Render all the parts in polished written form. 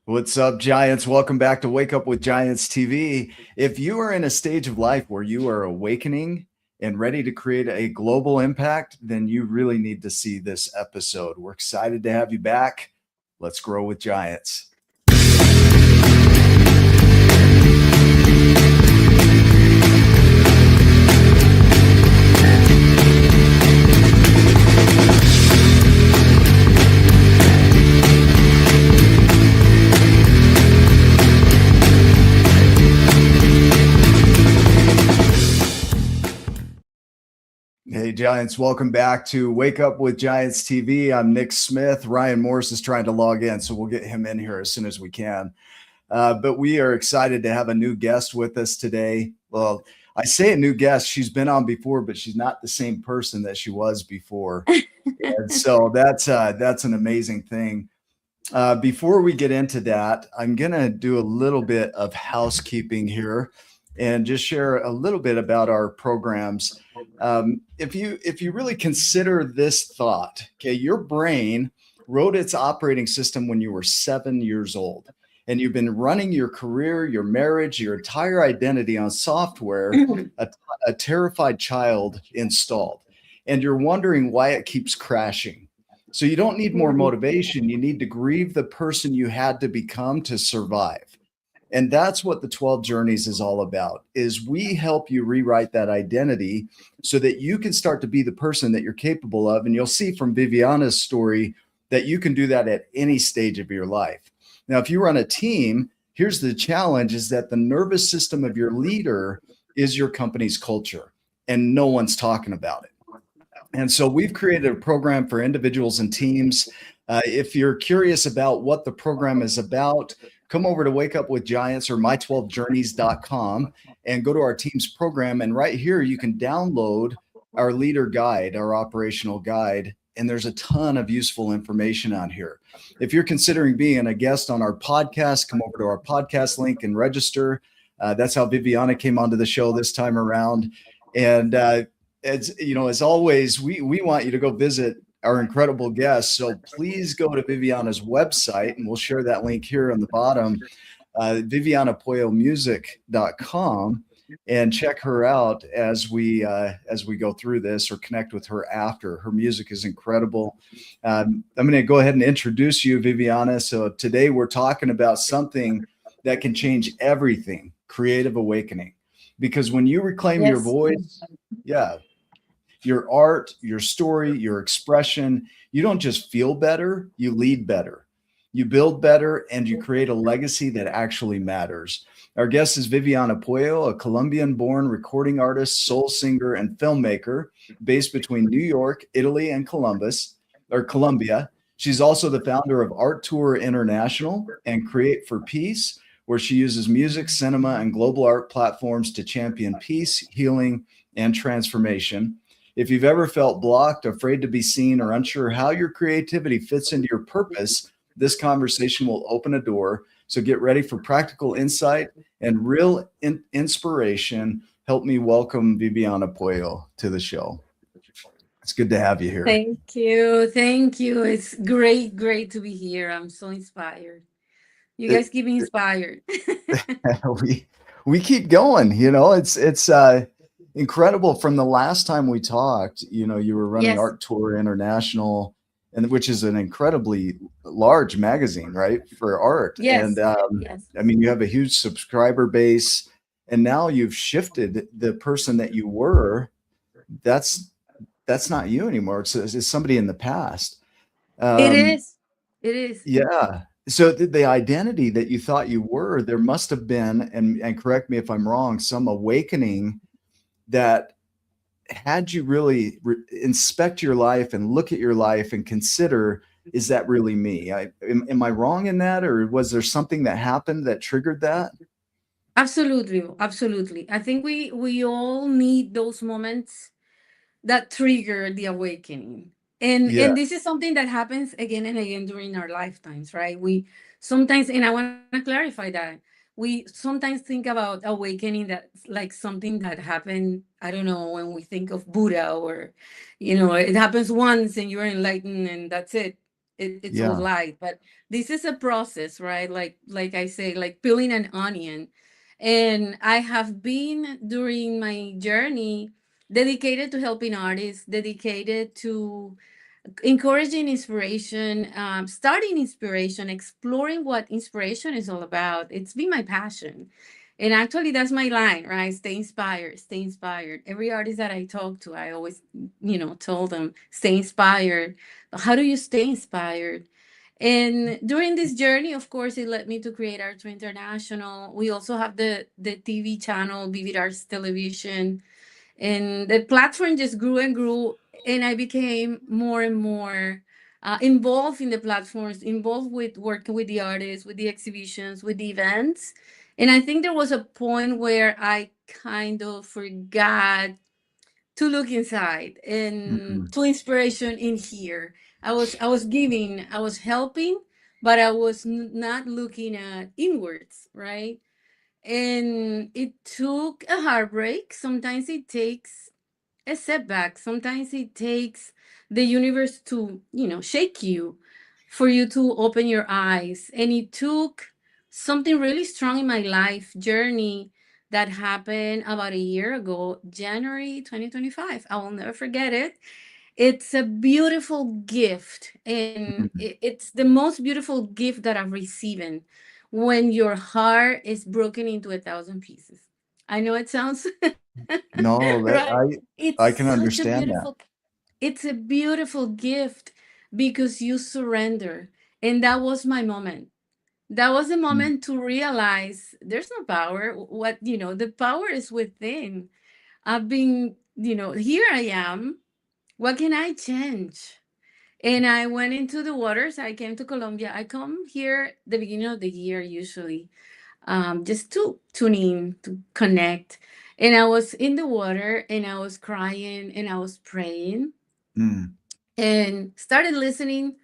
What's up, Giants? Welcome back to Wake Up with Giants TV. If you are in a stage of life where you are awakening and ready to create a global impact, then you really need to see this episode. We're excited to have you back. Let's grow with Giants. Hey, Giants, welcome back to Wake Up with Giants TV. I'm Nick Smith. Ryan Morris is trying to log in, so we'll get him in here as soon as we can. But we are excited to have a new guest with us today. Well, I say a new guest. She's been on before, but she's not the same person that she was before. And so that's an amazing thing. Before we get into that, I'm going to do a little bit of housekeeping here and just share a little bit about our programs. If you really consider this thought, okay, your brain wrote its operating system when you were 7 years old, and you've been running your career, your marriage, your entire identity on software a terrified child installed, and you're wondering why it keeps crashing. So you don't need more motivation. You need to grieve the person you had to become to survive. And that's what the 12 journeys is all about, is we help you rewrite that identity so that you can start to be the person that you're capable of. And you'll see from Viviana's story that you can do that at any stage of your life. Now, if you run a team, here's the challenge, is that the nervous system of your leader is your company's culture, and no one's talking about it. And so we've created a program for individuals and teams. If you're curious about what the program is about, come over to Wake Up with Giants or my12journeys.com and go to our team's program. And right here, you can download our leader guide, our operational guide. And there's a ton of useful information on here. If you're considering being a guest on our podcast, come over to our podcast link and register. That's how Viviana came onto the show this time around. And as always, we want you to go visit our incredible guests. So please go to Viviana's website, and we'll share that link here on the bottom, vivianapuellomusic.com, and check her out as we go through this, or connect with her after. Her music is incredible. I'm going to go ahead and introduce you, Viviana. So today we're talking about something that can change everything: creative awakening. Because when you reclaim your voice, your art, your story, your expression, you don't just feel better, you lead better, you build better, and you create a legacy that actually matters. Our guest is Viviana Puello, a Colombian-born recording artist, soul singer, and filmmaker based between New York, Italy, and Colombia. She's also the founder of ArtTour International and Create4Peace, where she uses music, cinema, and global art platforms to champion peace, healing, and transformation. If you've ever felt blocked, afraid to be seen, or unsure how your creativity fits into your purpose, this conversation will open a door. So get ready for practical insight and real inspiration. Help me welcome Viviana Puello to the show. It's good to have you here. Thank you. Thank you. It's great to be here. I'm so inspired. You guys keep me inspired. we keep going. It's incredible. From the last time we talked, you were running Yes. ArtTour International, and which is an incredibly large magazine, right, for art. And Yes. Yes. I mean, you have a huge subscriber base, and now you've shifted the person that you were. That's not you anymore. It's somebody in the past. It Um, is. It is. yeah. So the identity that you thought you were, there must have been, and correct me if I'm wrong, some awakening that had you really inspect your life and look at your life and consider, is that really me? Am I wrong in that, or was there something that happened that triggered that? Absolutely. Absolutely. I think we all need those moments that trigger the awakening. Yeah. And this is something that happens again and again during our lifetimes, right? We sometimes, and I want to clarify that, we sometimes think about awakening that like something that happened, I don't know, when we think of Buddha, or it happens once and you're enlightened and that's it. It's all Yeah. light, but this is a process, right? Like I say, like peeling an onion. And I have been during my journey dedicated to helping artists, dedicated to encouraging inspiration, starting inspiration, exploring what inspiration is all about. It's been my passion. And actually, that's my line, right? Stay inspired, stay inspired. Every artist that I talk to, I always, told them, stay inspired. How do you stay inspired? And during this journey, of course, it led me to create ArtTour International. We also have the TV channel, Vivid Arts Television, and the platform just grew and grew, and I became more and more involved in the platforms, involved with working with the artists, with the exhibitions, with the events. And I think there was a point where I kind of forgot to look inside and Mhm. to inspiration in here. I was giving, I was helping, but I was not looking at inwards, right? And it took a heartbreak. Sometimes it takes a setback. Sometimes it takes the universe to, shake you, for you to open your eyes. And it took something really strong in my life journey that happened about a year ago, January 2025. I will never forget it. It's a beautiful gift, and Mhm. it's the most beautiful gift that I've received when your heart is broken into a thousand pieces. I know it sounds No, right. It's I can such a understand that. beautiful, it's a beautiful gift because you surrender. And that was my moment. That was the Mm. moment to realize there's no power. What, the power is within. I've been, here I am. What can I change? And I went into the waters. I came to Colombia. I come here the beginning of the year usually, just to tune in, to connect. And I was in the water and I was crying and I was praying Mm. and started listening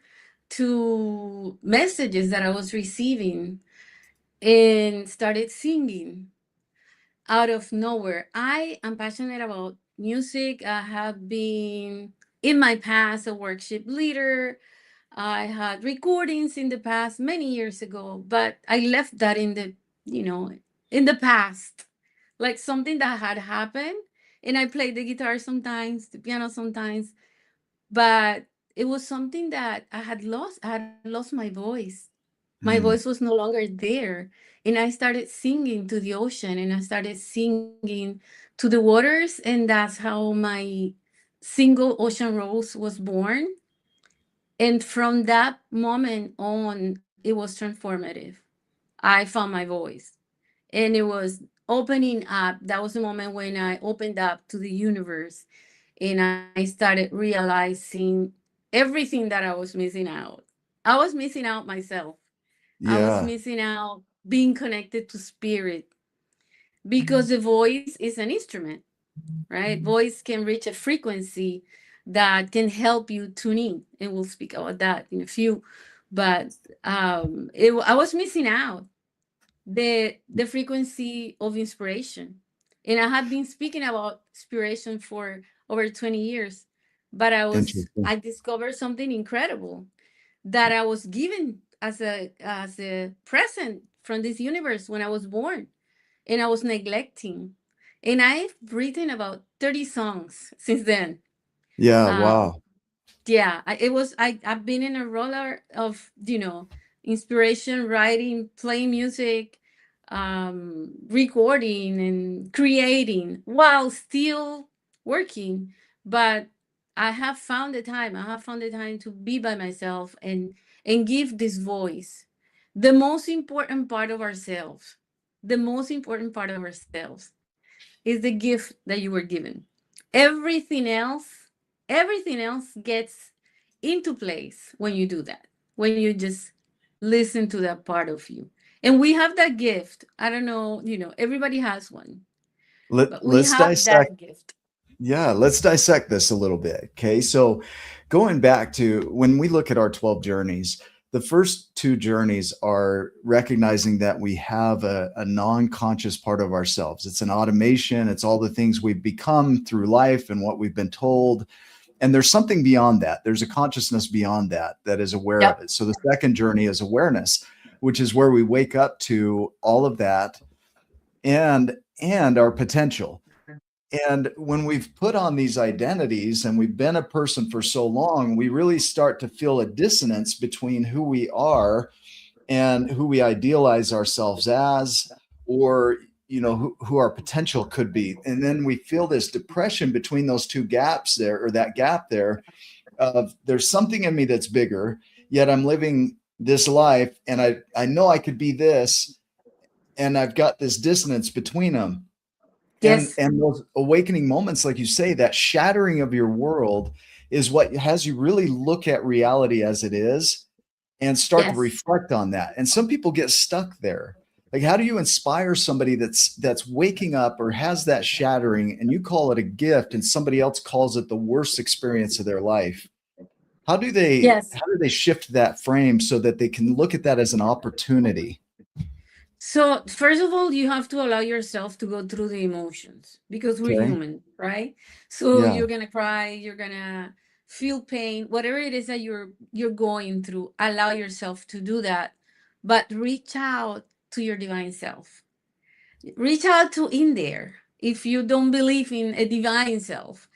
to messages that I was receiving and started singing out of nowhere. I am passionate about music. I have been in my past a worship leader. I had recordings in the past many years ago, but I left that you know, in the past, like something that had happened. And I played the guitar sometimes, the piano sometimes, but it was something that I had lost. I had lost my voice. My voice Mm. was no longer there. And I started singing to the ocean and I started singing to the waters. And that's how my single Ocean Rose was born. And from that moment on, it was transformative. I found my voice and it was opening up. That was the moment when I opened up to the universe and I started realizing everything that I was missing out. I was missing out myself. I was Yeah. missing out being connected to spirit because the voice is an instrument, right? Voice can reach a frequency that can help you tune in, and we'll speak about that in a few. But I was missing out the frequency of inspiration, and I have been speaking about inspiration for over 20 years. But Interesting. I discovered something incredible that I was given as a present from this universe when I was born, and I was neglecting. And I've written about 30 songs since then. Yeah. Um, Wow. yeah, I've been in a roller of, inspiration, writing, playing music, recording and creating while still working. But I have found the time to be by myself and give this voice, the most important part of ourselves. The most important part of ourselves is the gift that you were given. Everything else, everything else gets into place when you do that. When you just listen to that part of you. And we have that gift. I don't know, everybody has one, but we Let's have dissect. that gift. Yeah, let's dissect this a little bit. Okay. So going back to when we look at our 12 journeys, the first two journeys are recognizing that we have a non-conscious part of ourselves. It's an automation. It's all the things we've become through life and what we've been told. And there's something beyond that. There's a consciousness beyond that that is aware of Yep. it. So the second journey is awareness, which is where we wake up to all of that and our potential. And when we've put on these identities and we've been a person for so long, we really start to feel a dissonance between who we are and who we idealize ourselves as, or who our potential could be. And then we feel this depression between those two gaps there, or that gap there, of there's something in me that's bigger, yet I'm living this life and I know I could be this, and I've got this dissonance between them. and Yes. and those awakening moments, like you say, that shattering of your world is what has you really look at reality as it is and start to Yes. reflect on that. And some people get stuck there. Like, how do you inspire somebody that's waking up or has that shattering, and you call it a gift and somebody else calls it the worst experience of their life? How do they Yes. how do they shift that frame so that they can look at that as an opportunity? So, first of all, you have to allow yourself to go through the emotions because we're Okay. human, right? So Yeah. you're gonna cry, you're gonna feel pain, whatever it is that you're going through, allow yourself to do that. But reach out to your divine self. Reach out to in there. If you don't believe in a divine self,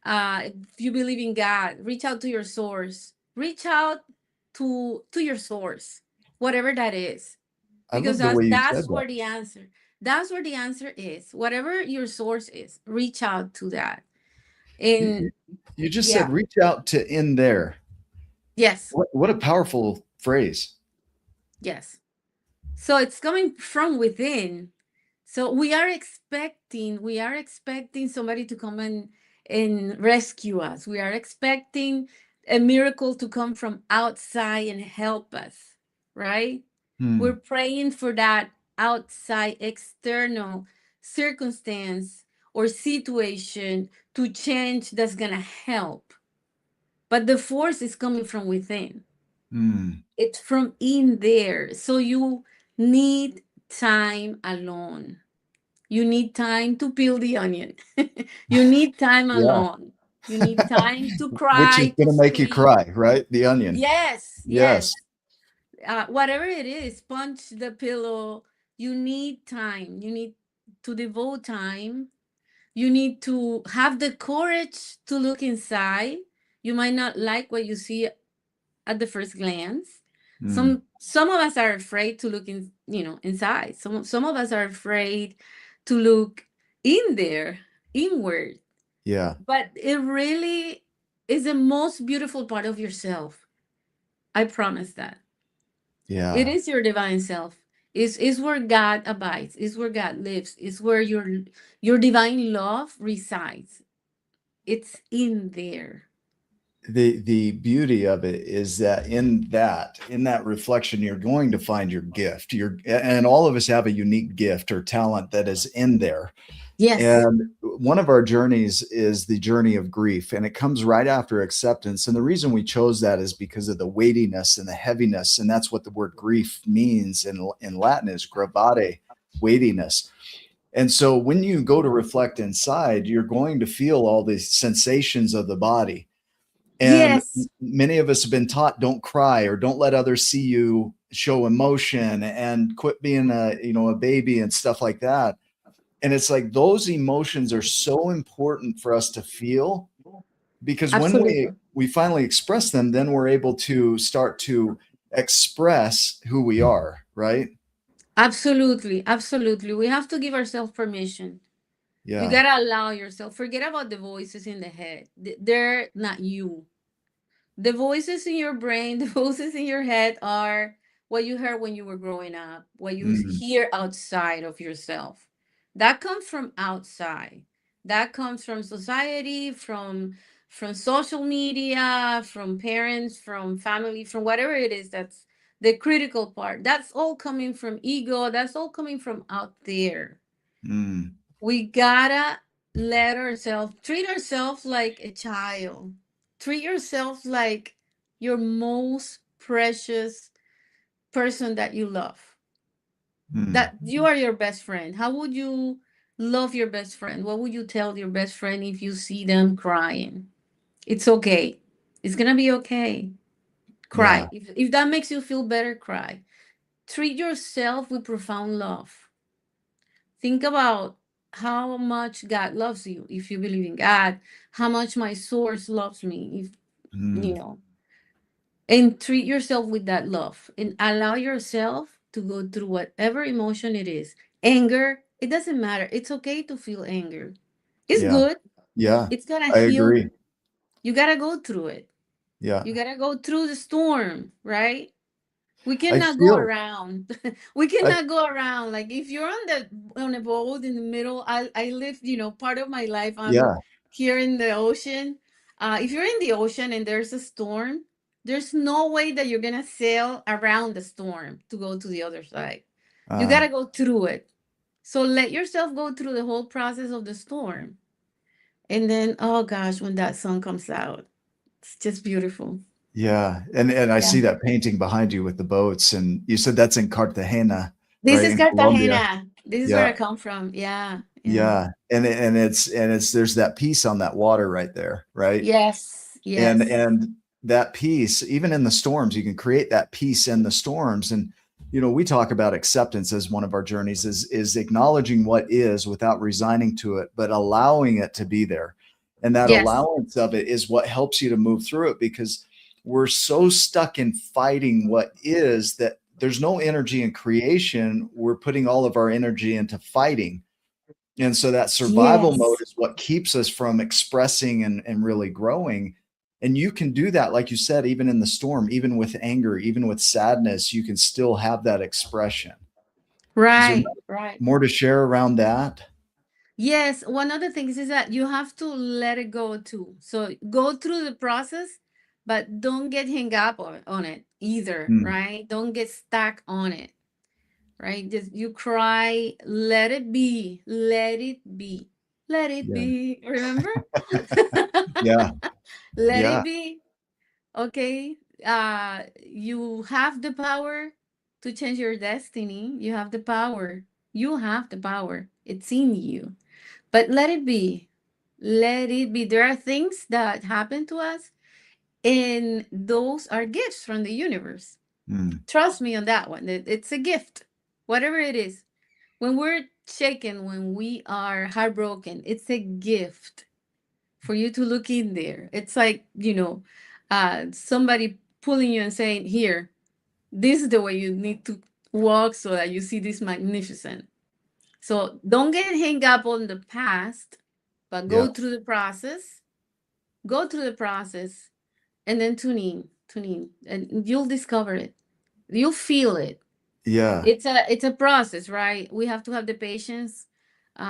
if you believe in God, reach out to your source. Reach out to your source, whatever that is, I because love the way you that's said that. where the answer. That's where the answer is. Whatever your source is, reach out to that. And You, you just said yeah, reach out to in there. yes, What a powerful phrase. yes. So it's coming from within. So we are expecting somebody to come and rescue us. We are expecting a miracle to come from outside and help us, right? We're Hmm. praying for that outside external circumstance or situation to change that's going to help. But the force is coming from within. Hmm. It's from in there. So you need time alone. You need time to peel the onion. You need time Yeah. alone. You need time to Which is cry, to going to make you scream. cry, right? The onion. Yes, yes. Yes. Whatever it is, punch the pillow. You need time. You need to devote time. You need to have the courage to look inside. You might not like what you see at the first glance. Hmm. Some of us are afraid to look inside. Some of us are afraid to look in there, inward. Yeah. But it really is the most beautiful part of yourself. I promise that. It Yeah. is your divine self. Is where God abides, is where God lives, is where your divine love resides. It's in there. The beauty of it is that in that reflection, you're going to find your gift. And all of us have a unique gift or talent that is in there. Yes. And one of our journeys is the journey of grief, and it comes right after acceptance. And the reason we chose that is because of the weightiness and the heaviness. And that's what the word grief means in Latin, is gravare, weightiness. And so when you go to reflect inside, you're going to feel all the sensations of the body. And Yes. many of us have been taught, don't cry, or don't let others see you show emotion, and quit being a baby and stuff like that. And it's like those emotions are so important for us to feel, because when we Absolutely. we finally express them, then we're able to start to express who we are, right? Absolutely. Absolutely. We have to give ourselves permission. You Yeah. gotta allow yourself. Forget about the voices in the head. They're not you. The voices in your brain, the voices in your head are what you heard when you were growing up, what you Mm, hear outside of yourself. That comes from outside. That comes from society, from social media, from parents, from family, from whatever it is that's the critical part. That's all coming from ego. That's all coming from out there. mm, We gotta let ourselves treat ourselves like a child. Treat yourself like your most precious person that you love. mm. That you are your best friend. How would you love your best friend? What would you tell your best friend if you see them crying? It's okay. It's gonna be okay. Yeah. Cry. If that makes you feel better, cry. Treat yourself with profound love. Think about how much God loves you. If you believe in God, how much my source loves me. If you Mm, know, and treat yourself with that love and allow yourself to go through whatever emotion it is. Anger, it doesn't matter. It's okay to feel anger. It's yeah. good. Yeah. It's gonna I heal agree. you. You gotta go through it. Yeah. You gotta go through the storm, right? We I cannot go feel, around. We I, cannot go around. Like if you're on a boat in the middle, I live, part of my life I'm yeah. here in the ocean. If you're in the ocean and there's a storm, there's no way that you're gonna sail around the storm to go to the other side. You Uh, gotta go through it. So let yourself go through the whole process of the storm. And then, oh gosh, when that sun comes out, it's just beautiful. yeah. And I Yeah. see that painting behind you with the boats. And you said that's in Cartagena, This right? is In Colombia. Cartagena. This is where Yeah. I come from. Yeah. Yeah. Yeah. And it's there's that piece on that water right there, right? Yes. and Yes. and that peace, even in the storms, you can create that peace in the storms. And we talk about acceptance as one of our journeys, is acknowledging what is without resigning to it, but allowing it to be there. And that Yes. allowance of it is what helps you to move through it, because we're so stuck in fighting what is that there's no energy in creation. We're putting all of our energy into fighting. And so that survival mode Yes. is what keeps us from expressing and really growing. And you can do that, like you said, even in the storm, even with anger, even with sadness, you can still have that expression. Is there Right. Right. more to share around that? Yes. One of the things is that you have to let it go too. So go through the process, but don't get hung up on it either. Mm, Right. Don't get stuck on it. Right. Just you cry, let it be. Let it be. Let it yeah. be. Remember? Yeah. Let it Yeah. be. Okay, you have the power to change your destiny. You have the power. You have the power. It's in you. But let it be. Let it be. There are things that happen to us, and those are gifts from the universe. Mm, Trust me on that one. It's a gift, whatever it is. When we're shaken, when we are heartbroken, it's a gift for you to look in there. It's like, somebody pulling you and saying, here, this is the way you need to walk so that you see this magnificent. So don't get hung up on the past, but yeah. go through the process, and then tune in, and you'll discover it. You'll feel it. Yeah. It's a process, right? We have to have the patience.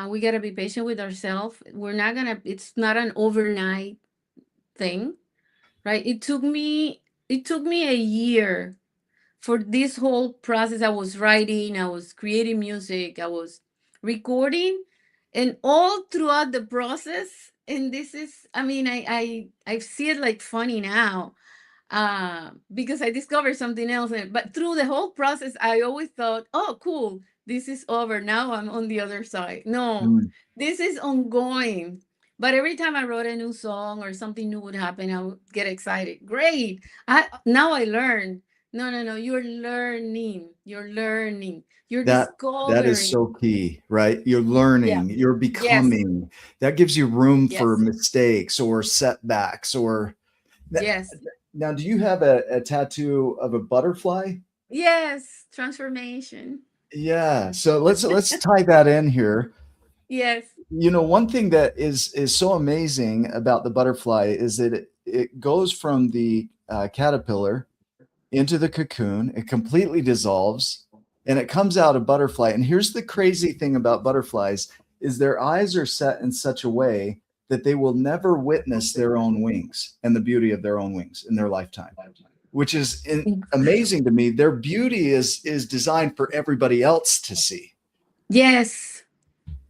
We gotta be patient with ourselves. We're not gonna. It's not an overnight thing, right? It took me a year for this whole process. I was writing, I was creating music, I was recording, and all throughout the process. And this is, I mean, I see it like funny now, because I discovered something else. But through the whole process, I always thought, oh, cool, this is over. Now I'm on the other side. No, Mm, this is ongoing. But every time I wrote a new song or something new would happen, I would get excited. Great. Now I learn. No, no, no. You're learning. You're learning. You're that that is discovering. so key, right? You're Yeah. learning, you're Yes. becoming. That gives you room for Yes. mistakes or setbacks or that. Yes. Now, do you have a tattoo of a butterfly? Yes. Transformation. Yeah. So let's tie that in here. Yes. One thing that is so amazing about the butterfly is that it goes from the caterpillar into the cocoon, it completely dissolves, and it comes out a butterfly. And here's the crazy thing about butterflies is their eyes are set in such a way that they will never witness their own wings and the beauty of their own wings in their lifetime, which is amazing to me. Their beauty is designed for everybody else to see. Yes.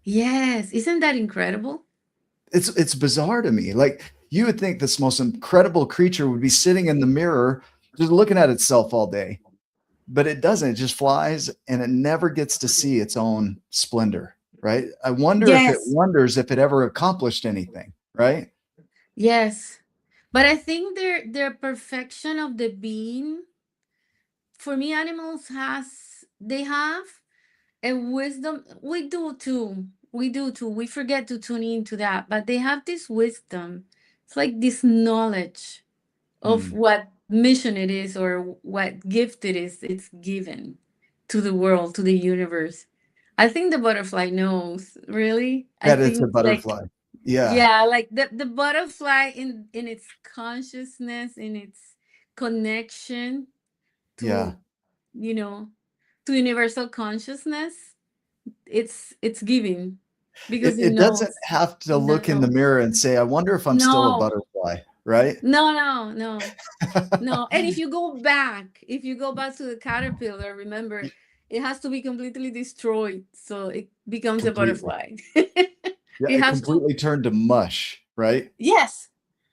Yes. Isn't that incredible? It's bizarre to me. Like, you would think this most incredible creature would be sitting in the mirror just looking at itself all day, but it doesn't. It just flies and it never gets to see its own splendor, right? I wonder if it Yes. wonders if it ever accomplished anything, right? Yes. But I think their perfection of the being, for me, animals has they have a wisdom. We do too. We do too. We forget to tune into that, but they have this wisdom. It's like this knowledge of Mm. what mission it is or what gift it is it's given to the world, to the universe. I think the butterfly knows, really. I That it's a think like butterfly. Yeah. yeah, like the butterfly in its consciousness, in its connection Yeah. to, you know, to universal consciousness, it's giving because it It doesn't knows. have to It look in the knows. mirror and say, I wonder if I'm still a No, butterfly, right? no, no, no. No, and if you go back to the caterpillar, remember, it has to be completely destroyed so it becomes a Completely. butterfly. Yeah, It it has to, completely turned to mush, right? yes.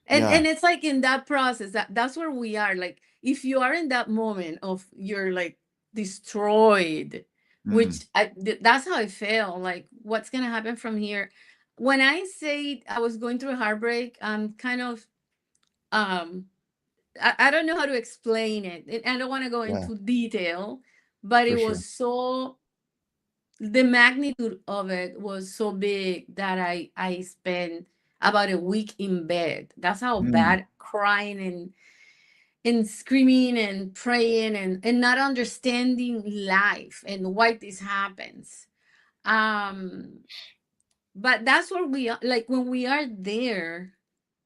Yeah. And it's like in that process that's where we are. Like if you are in that moment of you're like destroyed, Mm. which that's how I feel. Like what's gonna happen from here? When I say I was going through a heartbreak, I'm kind of um I don't know how to explain it. I don't want to go Yeah, into detail, but for it sure. was so, the magnitude of it was so big that I spent about a week in bed. That's how Mm. bad, crying and screaming and praying and not understanding life and why this happens. Um but that's where we are. Like when we are there,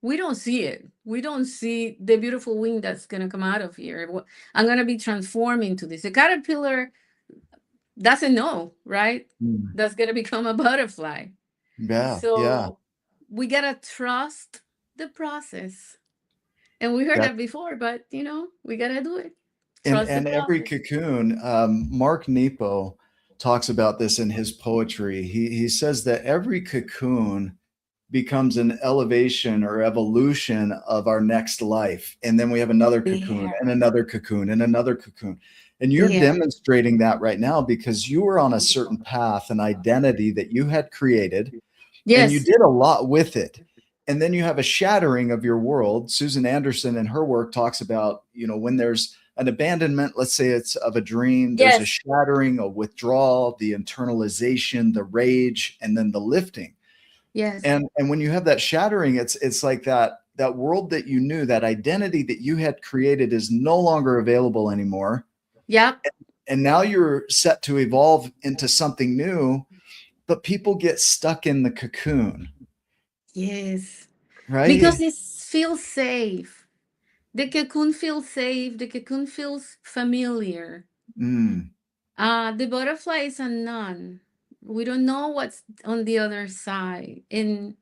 we don't see it. We don't see the beautiful wing that's gonna come out of here. I'm gonna be transformed into this. A caterpillar doesn't know, right? Mm. That's gonna become a butterfly. Yeah, yeah. So we gotta trust the process. And we heard That that before, but we gotta do it. and Trust the every process. cocoon, Mark Nepo talks about this in his poetry. He says that every cocoon becomes an elevation or evolution of our next life. And then we have another cocoon There, and another cocoon and another cocoon. And you're there. demonstrating that right now because you were on a certain path, an identity that you had created, and you Yes, did a lot with it. And then you have a shattering of your world. Susan Anderson in her work talks about, when there's an abandonment, let's say it's of a dream, there's a yes, shattering, a withdrawal, the internalization, the rage, and then the lifting. yes. And when you have that shattering, it's like that world that you knew, that identity that you had created is no longer available anymore. Yep. And now you're set to evolve into something new, but people get stuck in the cocoon, Yes. Because right? it feels safe. The cocoon feels safe. The cocoon feels familiar. Mm, The butterfly is unknown. We don't know what's on the other side. And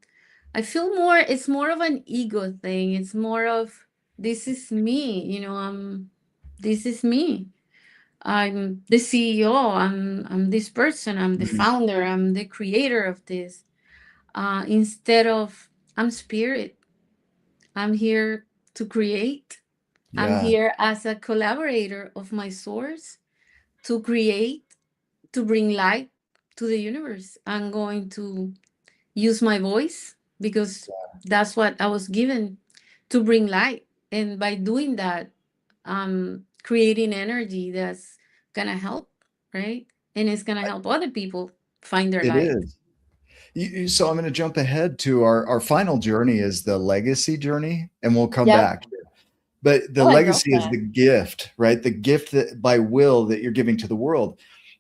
I feel more, it's more of an ego thing. It's more of this is me, this is me. I'm the CEO. I'm this person. I'm the mm, founder. I'm the creator of this. Instead of I'm spirit. I'm here to create. I'm yeah, here as a collaborator of my source to create, to bring light to the universe. I'm going to use my voice because that's what I was given to bring light. And by doing that, I'm creating energy that's going to help, right? And it's going to help other people find their it light. is. So I'm going to jump ahead to our final journey is the legacy journey, and we'll come Yep. back. But the Oh, I love legacy is that. the gift, right? The gift that by will that you're giving to the world.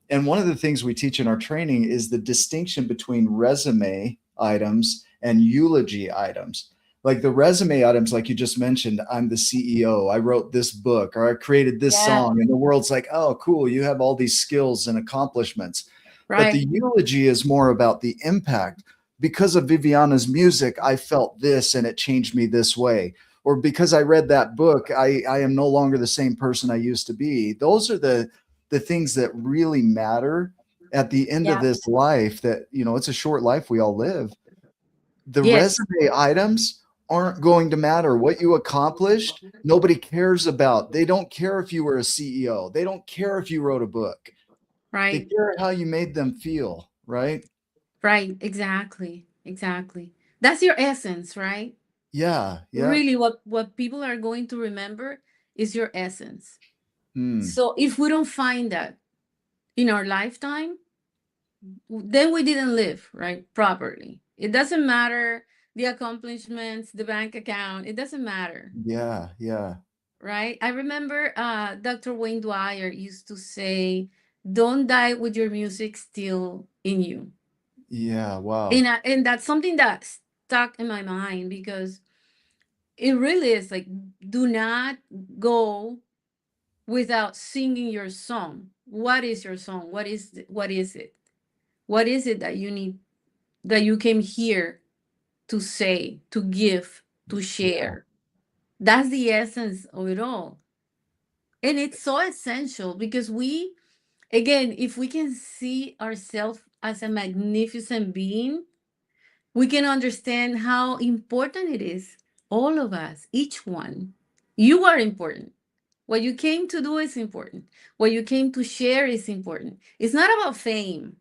And one of the things we teach in our training is the distinction between resume items and eulogy items. Like the resume items, like you just mentioned, I'm the CEO, I wrote this book, or I created this Yeah. song, and the world's like, oh, cool, you have all these skills and accomplishments. But Right. the eulogy is more about the impact. Because of Viviana's music, I felt this and it changed me this way. Or because I read that book, I am no longer the same person I used to be. Those are the things that really matter at the end of Yeah. this life, that it's a short life we all live. The Yes. resume items aren't going to matter. What you accomplished, nobody cares about. They don't care if you were a CEO. They don't care if you wrote a book. They Right. care how you made them feel, right? Right. Exactly. Exactly. That's your essence, right? Yeah. Yeah. Really, what people are going to remember is your essence. Mm. So if we don't find that in our lifetime, then we didn't live right properly. It doesn't matter the accomplishments, the bank account, it doesn't matter. Yeah. Yeah. Right, I remember Dr. Wayne Dwyer used to say, don't die with your music still in you. Yeah. Wow. And that's something that stuck in my mind, because it really is like, do not go without singing your song. What is your song? What is it? What is it that you need, that you came here to say, to give, to Yeah. share? That's the essence of it all. And it's so essential because we, again, if we can see ourselves as a magnificent being, we can understand how important it is. All of us, each one. You are important. What you came to do is important. What you came to share is important. It's not about fame,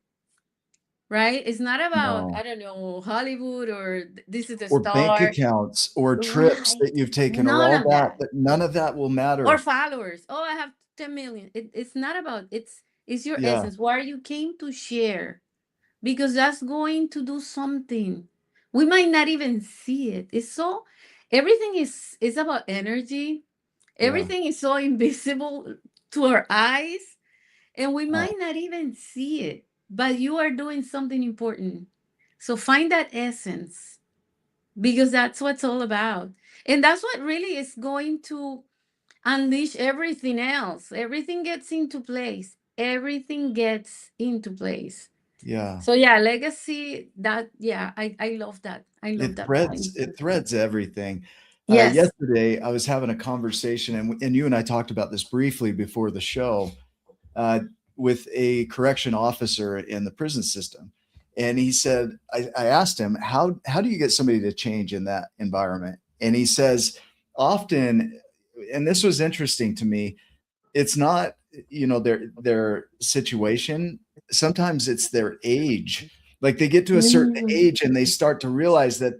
right? It's not about, No. I don't know, Hollywood, or this is the Or bank star. accounts or trips that Right. you've taken or None all of that, that. that none of that will Or matter. followers. Oh, I have 10 million. It's not about, it's your Yeah. essence. What you came to share, because that's going to do something. We might not even see it. It's so, everything is about energy. Yeah. Everything is so invisible to our eyes, and we Uh, might not even see it, but you are doing something important. So find that essence, because that's what it's all about. And that's what really is going to unleash everything else. Everything gets into place. Everything gets into place. yeah. So yeah, legacy, that, yeah, I love that. I love that point. It threads everything. Yes. Yesterday, I was having a conversation, and you and I talked about this briefly before the show, uh, with a correction officer in the prison system. And he said, I asked him, how do you get somebody to change in that environment? And he says, often, and this was interesting to me, it's not, their situation. Sometimes it's their age. Like they get to a certain Mm. age and they start to realize that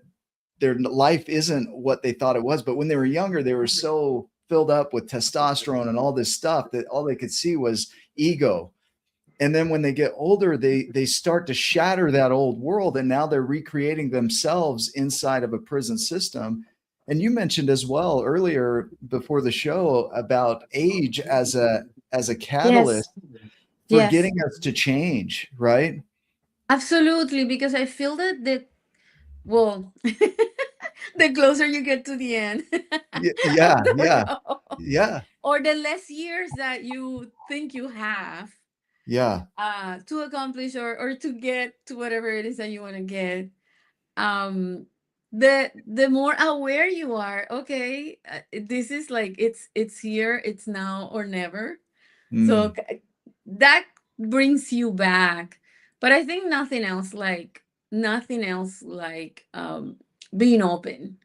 their life isn't what they thought it was. But when they were younger, they were so filled up with testosterone and all this stuff that all they could see was ego. And then when they get older, they start to shatter that old world, and now they're recreating themselves inside of a prison system. And you mentioned as well earlier before the show about age as a Yes. catalyst for Yes. getting us to change, right? Absolutely. Because I feel that well, the closer you get to the end Yeah, of the yeah, road, yeah, or the less years that you think you have yeah, to accomplish, or to get to whatever it is that you want to get, um the more aware you are. Okay, this is like, it's here, it's now or never. So mm, that brings you back. But I think nothing else like being open.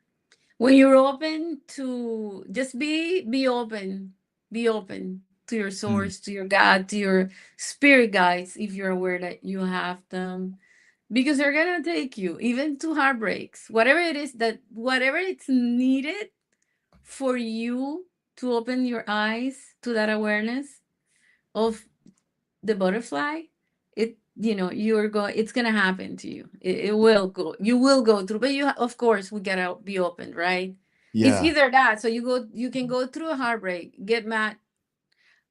When you're open to just be open, be open to your mm, source, to your God, to your spirit guides, if you're aware that you have them, because they're gonna take you even to heartbreaks, whatever it is, that whatever it's needed for you to open your eyes to that awareness of the butterfly. It's gonna happen to you. It will go, you will go through, but of course, we gotta be open, right? It's yeah, either that, so you can go through a heartbreak, get mad,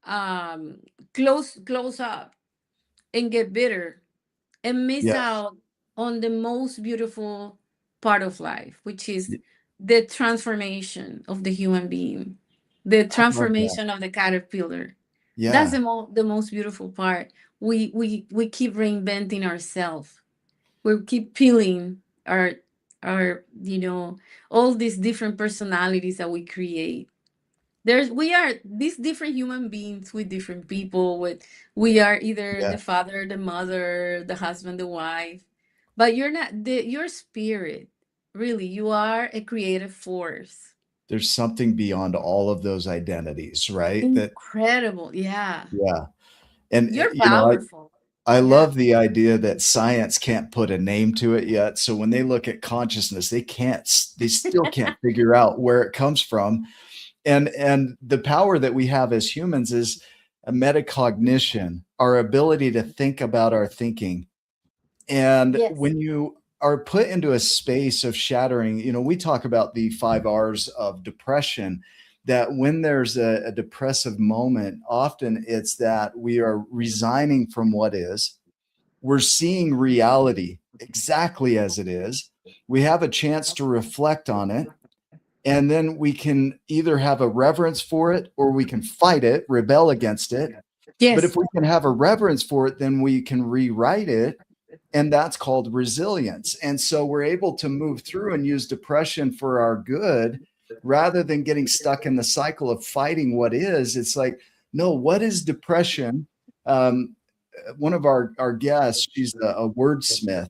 um close up, and get bitter, and miss yes. out on the most beautiful part of life, which is Y- the transformation of the human being, the I love that. transformation of the caterpillar. That's Yeah. the most beautiful part. We keep reinventing ourselves. We keep peeling our all these different personalities that we create. We are these different human beings with different people. With We are either Yeah. the father, the mother, the husband, the wife, but you're not your spirit. Really, you are a creative force. There's something beyond all of those identities, right? That Incredible, yeah. yeah. And You're I powerful. I Yeah. love the idea that science can't put a name to it yet. So when they look at consciousness, they still can't figure out where it comes from. And the power that we have as humans is a metacognition, our ability to think about our thinking. And Yes. when you are put into a space of shattering, we talk about the 5 R's of depression, that when there's a depressive moment, often it's that we are resigning from what is. We're seeing reality exactly as it is. We have a chance to reflect on it. And then we can either have a reverence for it or we can fight it, rebel against it. But if Yes. we can have a reverence for it, then we can rewrite it, and that's called resilience. And so we're able to move through and use depression for our good rather than getting stuck in the cycle of fighting what is. It's like, no, what is depression? One of our guests, she's a wordsmith,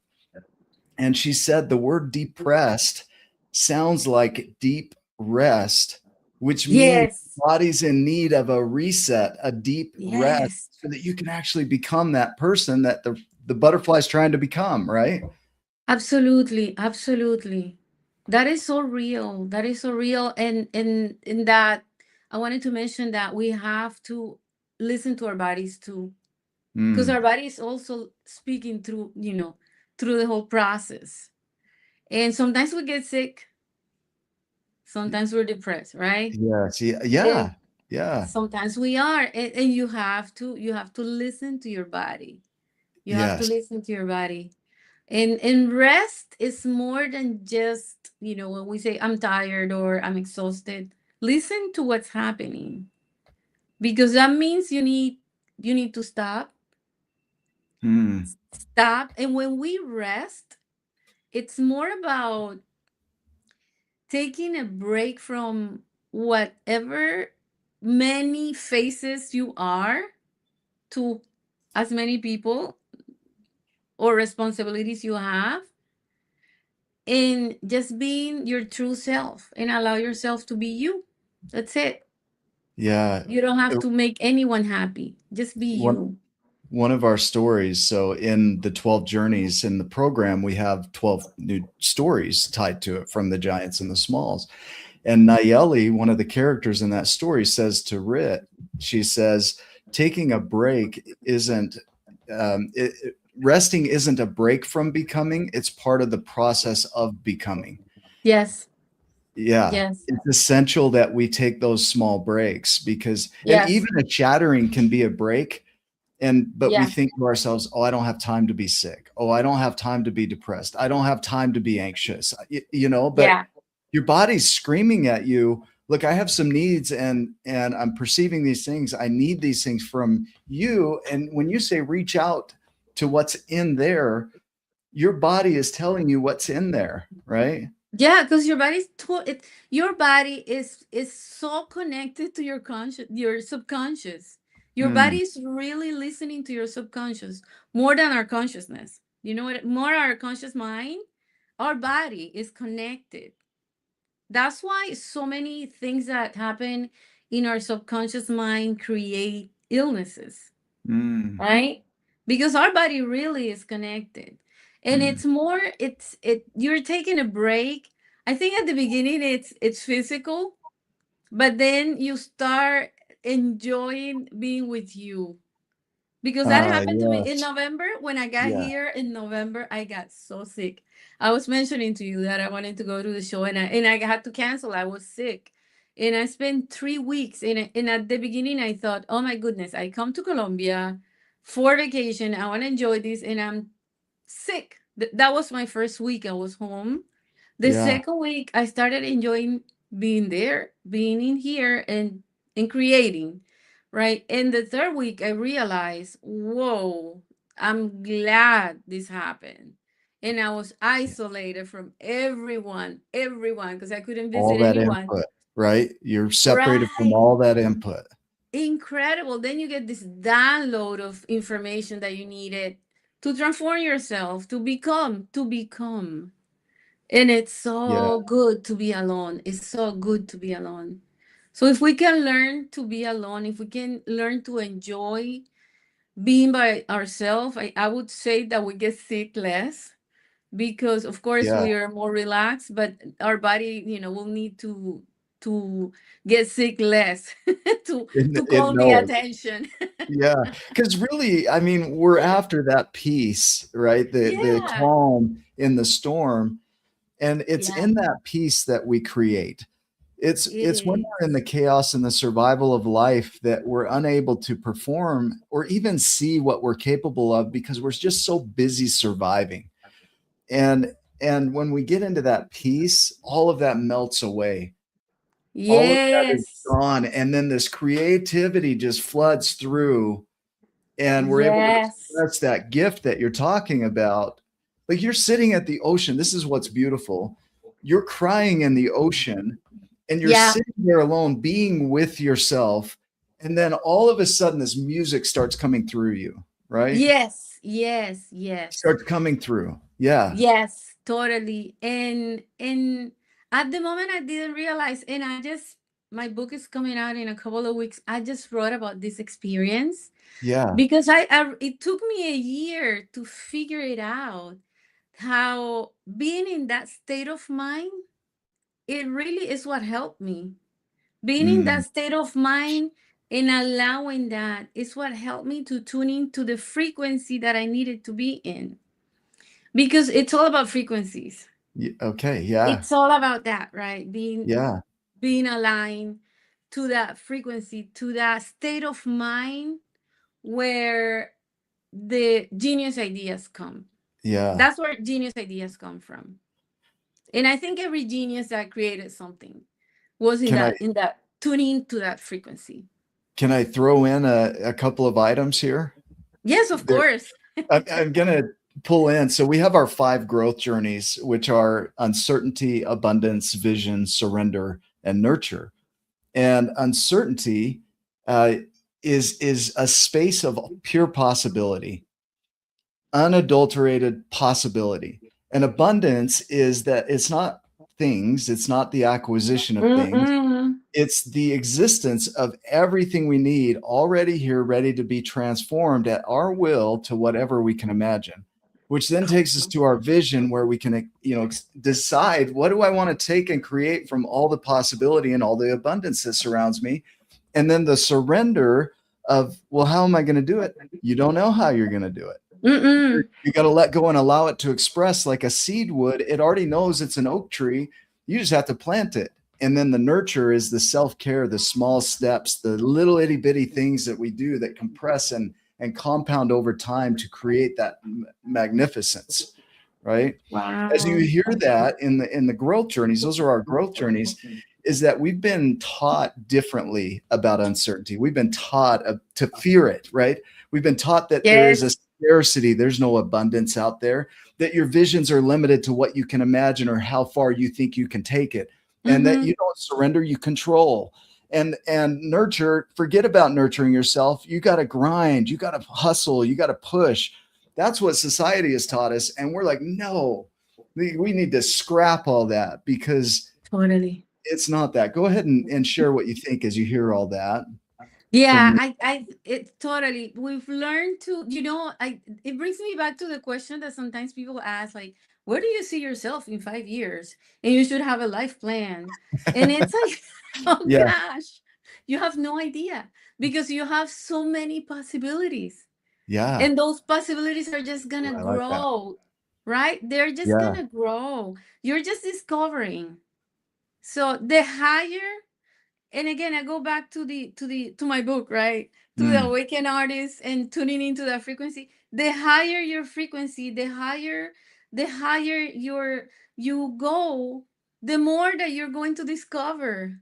and she said the word depressed sounds like deep rest, which means Yes. body's in need of a reset, a deep rest, Yes. so that you can actually become that person that the butterfly's trying to become, right? Absolutely. Absolutely. That is so real. That is so real. And in that, I wanted to mention that we have to listen to our bodies too, because Mm, our body is also speaking through, through the whole process. And sometimes we get sick, sometimes we're depressed, right? yes, yeah, And yeah, yeah, sometimes we are, and you have to listen to your body. You have to yes, listen to your body. And rest is more than just, when we say I'm tired or I'm exhausted. Listen to what's happening, because that means you need to mm, stop. And when we rest, it's more about taking a break from whatever many faces you are to as many people or responsibilities you have, and just being your true self and allow yourself to be you. That's it. yeah. You don't have Uh, to make anyone happy. Just be One you. one of our stories. So in the 12 journeys in the program, we have 12 new stories tied to it from the giants and the smalls. And Nayeli, one of the characters in that story, says to Rit, she says, taking a break isn't, resting isn't a break from becoming, it's part of the process of becoming. Yes. Yeah. Yes. It's essential that we take those small breaks because, and Yes. even a shattering can be a break. But we Yeah. think to ourselves, oh, I don't have time to be sick. Oh, I don't have time to be depressed. I don't have time to be anxious, but Yeah. your body's screaming at you, look, I have some needs, and I'm perceiving these things. I need these things from you. And when you say reach out to what's in there, your body is telling you what's in there, right? Yeah, because your body is so connected to your subconscious. Your Mm, body is really listening to your subconscious more than our consciousness. You know what? More our conscious mind, our body is connected. That's why so many things that happen in our subconscious mind create illnesses, mm, right? Because our body really is connected. And mm. it's more you're taking a break. I think at the beginning it's physical, but then you start enjoying being with you, because that happened to me in Yes. November. When I got Yeah. here in November, I got so sick. I was mentioning to you that I wanted to go to the show, and I had to cancel. I was sick. And I spent 3 weeks in it. And at the beginning, I thought, oh my goodness, I come to Colombia for vacation. I want to enjoy this, and I'm sick. That was my first week. I was home. The Yeah. second week, I started enjoying being there, being in here, and creating, right? And the third week, I realized, whoa, I'm glad this happened. And I was isolated from everyone, because I couldn't All visit that anyone. input, right? You're separated from Right. all that input. Incredible. Then you get this download of information that you needed to transform yourself, to become. And it's Yeah. so good to be alone. It's so good to be alone. So if we can learn to be alone, if we can learn to enjoy being by ourselves, I would say that we get sick less because of course Yeah, we are more relaxed, but our body, will need to get sick less to it call the knows. attention. Yeah, because really, I mean, we're after that peace, right? The Yeah. calm in the storm, and it's Yeah, in that peace that we create. it It's when we're in is. the chaos and the survival of life that we're unable to perform or even see what we're capable of because we're just so busy surviving. And and when we get into that peace, all of that melts away. All of that is Yes. gone, and then this creativity just floods through, and we're able to Yes. express that gift that you're talking about. Like, you're sitting at the ocean. This is what's beautiful. You're crying in the ocean, and you're Yeah. sitting there alone, being with yourself. And then all of a sudden, this music starts coming through you, right? Yes. Yes. Yes. Starts coming through. Yeah. Yes. Totally. And at the moment I didn't realize, and my book is coming out in a couple of weeks. I just wrote about this experience Yeah. because it took me a year to figure it out, how being in that state of mind, it really is what helped me. Being in Mm. that state of mind and allowing that is what helped me to tune into the frequency that I needed to be in. Because it's all about frequencies. Okay. Yeah. It's all about that, right? Yeah. Being aligned to that frequency, to that state of mind where the genius ideas come. Yeah. That's where genius ideas come from. And I think every genius that created something was in Can I that tuning to that frequency. can I throw in a couple of items here? Yes, of There, course. I'm gonna pull in. So we have our 5 growth journeys, which are uncertainty, abundance, vision, surrender, and nurture. And uncertainty uh, is a space of pure possibility, unadulterated possibility. And abundance is that it's not things, it's not the acquisition of things, Mm-mm. it's the existence of everything we need already here, ready to be transformed at our will to whatever we can imagine, which then takes us to our vision where we can, decide, what do I want to take and create from all the possibility and all the abundance that surrounds me? And then the surrender of, well, how am I going to do it? You don't know how you're going to do it. Mm-mm. You got to let go and allow it to express like a seed would. It already knows it's an oak tree. You just have to plant it. And then the nurture is the self-care, the small steps, the little itty bitty things that we do that compress and compound over time to create that magnificence, right? As you Wow. hear that in the growth journeys, those are our growth journeys, is that we've been taught differently about uncertainty. We've been taught to fear it, right? We've been taught that there is a Yes. scarcity, there's no abundance out there, that your visions are limited to what you can imagine or how far you think you can take it, and that Mm-hmm. you don't surrender, you control. And nurture, forget about nurturing yourself. You got to grind, you got to hustle, you got to push. That's what society has taught us. And we're like, no, we need to scrap all that because Totally. it's not that. Go ahead and share what you think as you hear all that from Yeah, me. it totally. We've learned to, it brings me back to the question that sometimes people ask, like, where do you see yourself in 5 years? And you should have a life plan. And it's like, oh Yeah, gosh, you have no idea because you have so many possibilities. yeah. And those possibilities are just gonna Ooh, I like that. grow, right? They're just Yeah. gonna grow. You're just discovering. So the higher, and again I go back to my book, right, to the Mm, awakened artist and tuning into that frequency. The higher your frequency, the higher you go, the more that you're going to discover,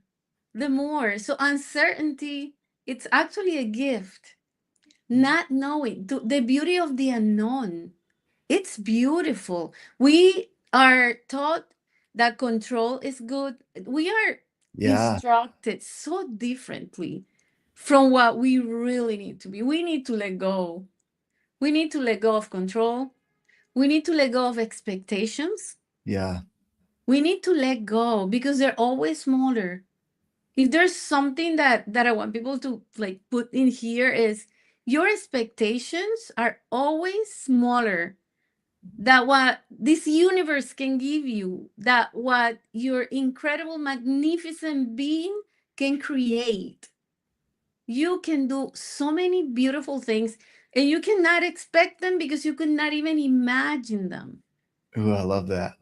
the more. So uncertainty, it's actually a gift. Not knowing, the beauty of the unknown, it's beautiful. We are taught that control is good. We are yeah. instructed so differently from what we really need to be. We need to let go. We need to let go of control. We need to let go of expectations. Yeah. We need to let go because they're always smaller. If there's something that I want people to like put in here, is Your expectations are always smaller than what this universe can give you, that what your incredible, magnificent being can create. You can do so many beautiful things, and you cannot expect them because you could not even imagine them. Ooh, I love that.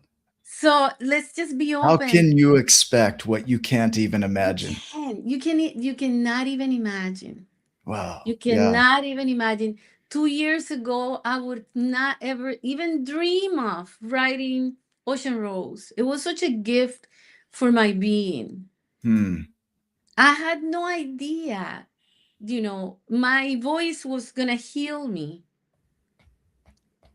So let's just be How open. can you expect what you can't even You imagine? can. You cannot even imagine. Wow. You Yeah. cannot even imagine. 2 years ago, I would not ever even dream of writing Ocean Rose. It was such a gift for my being. Hmm. I had no idea, my voice was going to heal me.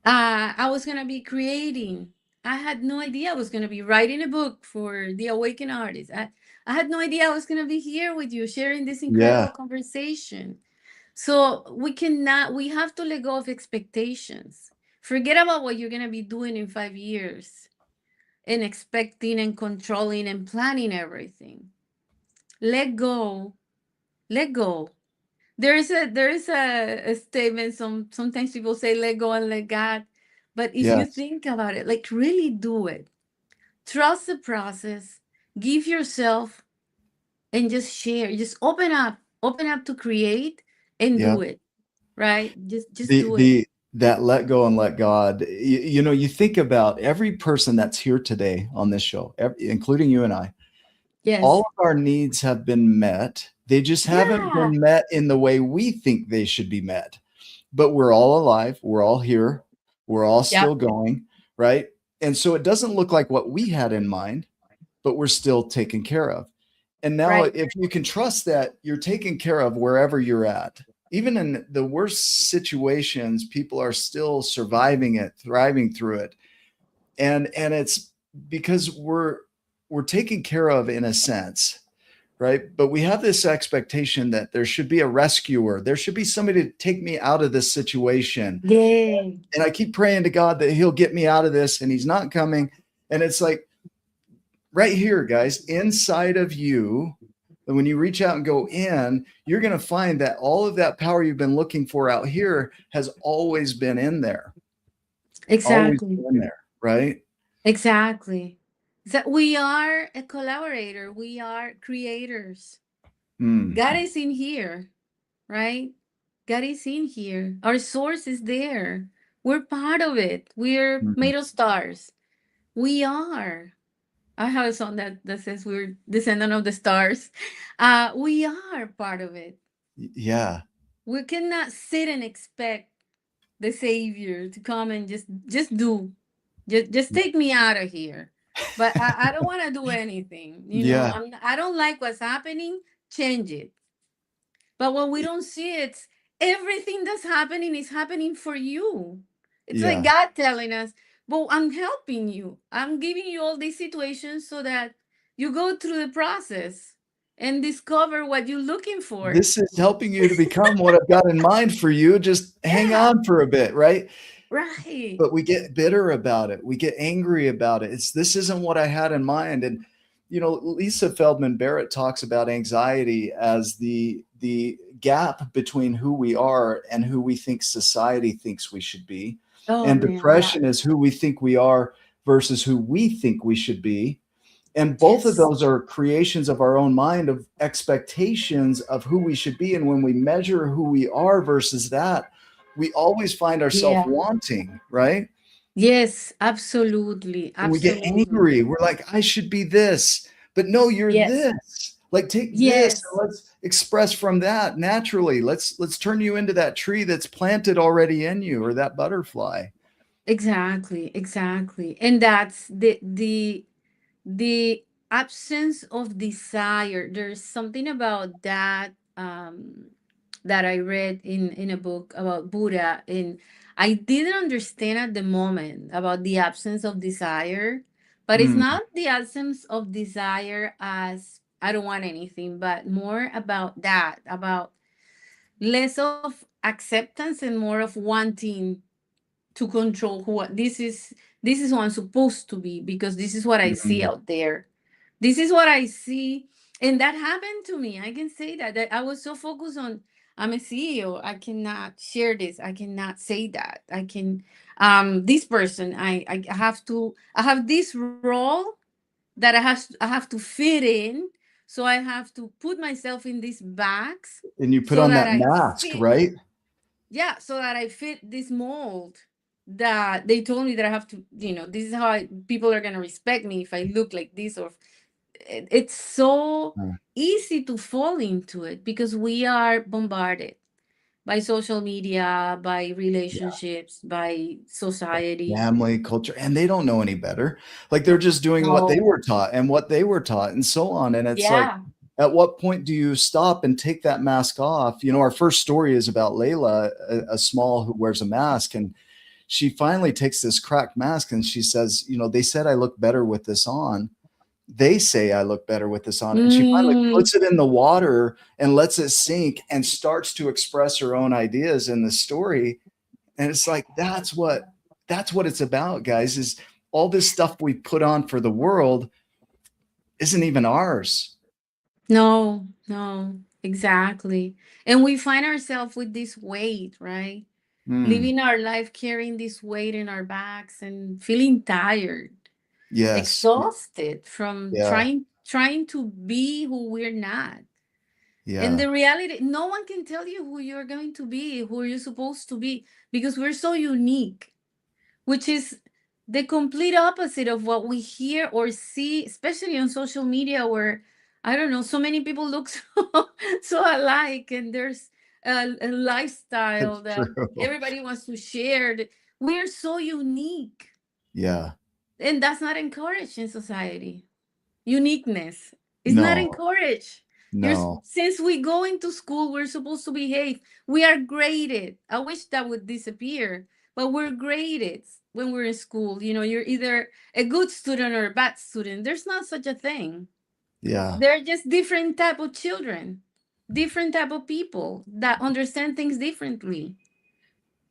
I was going to be creating. I had no idea I was going to be writing a book for the awakened artist. I had no idea I was going to be here with you sharing this Yeah. incredible conversation. So we have to let go of expectations. Forget about what you're going to be doing in 5 years and expecting and controlling and planning everything. Let go. Let go. There is a statement, sometimes people say let go and let God. But if you Yes. think about it, like really do it. Trust the process. Give yourself and just share. Just open up. Open up to create and Yeah. do it. Right? Just The do it. the that let go and let God. You think about every person that's here today on this show, including you and I. All Yes. of our needs have been met. They just haven't Yeah. been met in the way we think they should be met. But we're all alive. We're all here. We're all Yep. still going, right? And so it doesn't look like what we had in mind, but we're still taken care of. And now, Right. if you can trust that you're taken care of wherever you're at, even in the worst situations, people are still surviving it, thriving through it. And it's because we're taken care of in a sense, right? But we have this expectation that there should be a rescuer. There should be somebody to take me out of this situation. Yeah. And I keep praying to God that he'll get me out of this, and he's not coming. And it's like right here, guys, inside of you, and when you reach out and go in, you're going to find that all of that power you've been looking for out here has always been in there, always Exactly. been there, right? Exactly. That we are a collaborator. We are creators. Mm, God is in here, right? God is in here. Our source is there. We're part of it. We're mm, made of stars. We are. I have a song that says we're descendant of the stars. We are part of it. yeah. We cannot sit and expect the savior to come and just do. Just take me out of here. But I don't want to do anything. Yeah. I don't like what's happening. Change it. But when we don't see it, everything that's happening is happening for you. It's like Yeah. God telling us, but I'm helping you. I'm giving you all these situations so that you go through the process and discover what you're looking for. This is helping you to become what I've got in mind for you. Just hang Yeah, on for a bit, right? right. But we get bitter about it. We get angry about it. It's this isn't what I had in mind. And Lisa Feldman Barrett talks about anxiety as the gap between who we are and who we think society thinks we should be. Oh And man, yeah. depression is who we think we are versus who we think we should be. And both of Yes. those are creations of our own mind of expectations of who we should be. And when we measure who we are versus that, we always find ourselves Yeah. wanting, right? Yes, absolutely. And we get Absolutely. angry. We're like, I should be this, but no, you're Yes. this. Like take this Yes. and let's express from that naturally. Let's turn you into that tree that's planted already in you, or that butterfly. Exactly. Exactly. And that's the absence of desire. There's something about that that I read in a book about Buddha, and I didn't understand at the moment about the absence of desire. But it's Mm, not the absence of desire as I don't want anything, but more about that, about less of acceptance and more of wanting to control this is who I'm supposed to be because this is what I see mm, out there. This is what I see. And that happened to me. I can say that I was so focused on I'm a CEO. I cannot share this. I cannot say that. I can this person, I have to, I have this role that I have to fit in. So I have to put myself in these bags And you put so on that that I mask, fit. right? Yeah, so that I fit this mold that they told me that I have to, this is how people are going to respect me if I look like this. Or it's so Uh, easy to fall into it because we are bombarded by social media, by relationships, by society. Family, culture, and they don't know any better. Like they're just doing what they No. were taught and what they were taught and so on. And it's like, Yeah. at what point do you stop and take that mask off? Our first story is about Layla, a small who wears a mask, and she finally takes this cracked mask and she says, they said I look better with this on. They say I look better with this on. And she finally Mm, puts it in the water and lets it sink and starts to express her own ideas in the story. And it's like, that's what it's about, guys, is all this stuff we put on for the world isn't even ours. no, no, exactly. And we find ourselves with this weight, right? Mm, Living our life carrying this weight in our backs and feeling tired, yes. exhausted from Yeah. trying to be who we're not. And Yeah. the reality, no one can tell you who you're going to be, who you're supposed to be, because we're so unique, which is the complete opposite of what we hear or see, especially on social media, where I don't know, so many people look so alike, and there's a lifestyle That's that true. everybody wants to share. We're so unique, Yeah. and that's not encouraged in society. Uniqueness is not No. encouraged. No. Since we go into school, we're supposed to behave. We are graded. I wish that would disappear, but we're graded when we're in school. You're either a good student or a bad student. There's not such a thing. Yeah. They're just different type of children, different type of people that understand things differently.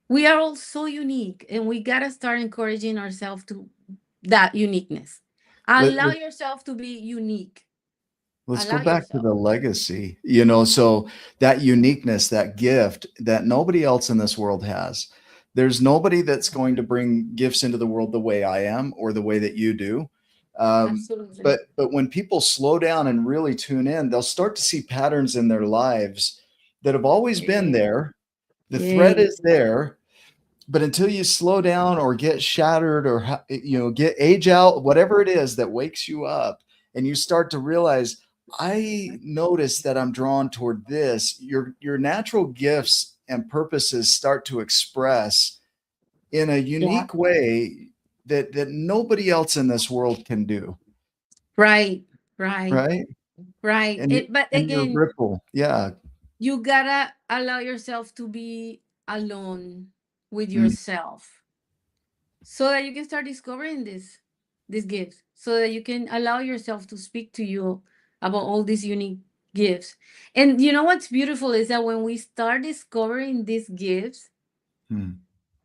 We are all so unique, and we gotta start encouraging ourselves to that uniqueness. Let, Allow yourself to be unique. let's go Allow back to yourself. the legacy, so that uniqueness, that gift that nobody else in this world has. There's nobody that's going to bring gifts into the world the way I am or the way that you do. Absolutely. But when people slow down and really tune in, they'll start to see patterns in their lives that have always been Yeah. there. The thread Yeah. is there, but until you slow down or get shattered or get age out, whatever it is that wakes you up, and you start to realize, I notice that I'm drawn toward this, your natural gifts and purposes start to express in a Yeah. unique way that nobody else in this world can do. Right. Right. Right. Right. And But your again, ripple. Yeah. you gotta allow yourself to be alone with Mm, yourself so that you can start discovering this gifts, so that you can allow yourself to speak to you about all these unique gifts. And you know what's beautiful is that when we start discovering these gifts, mm,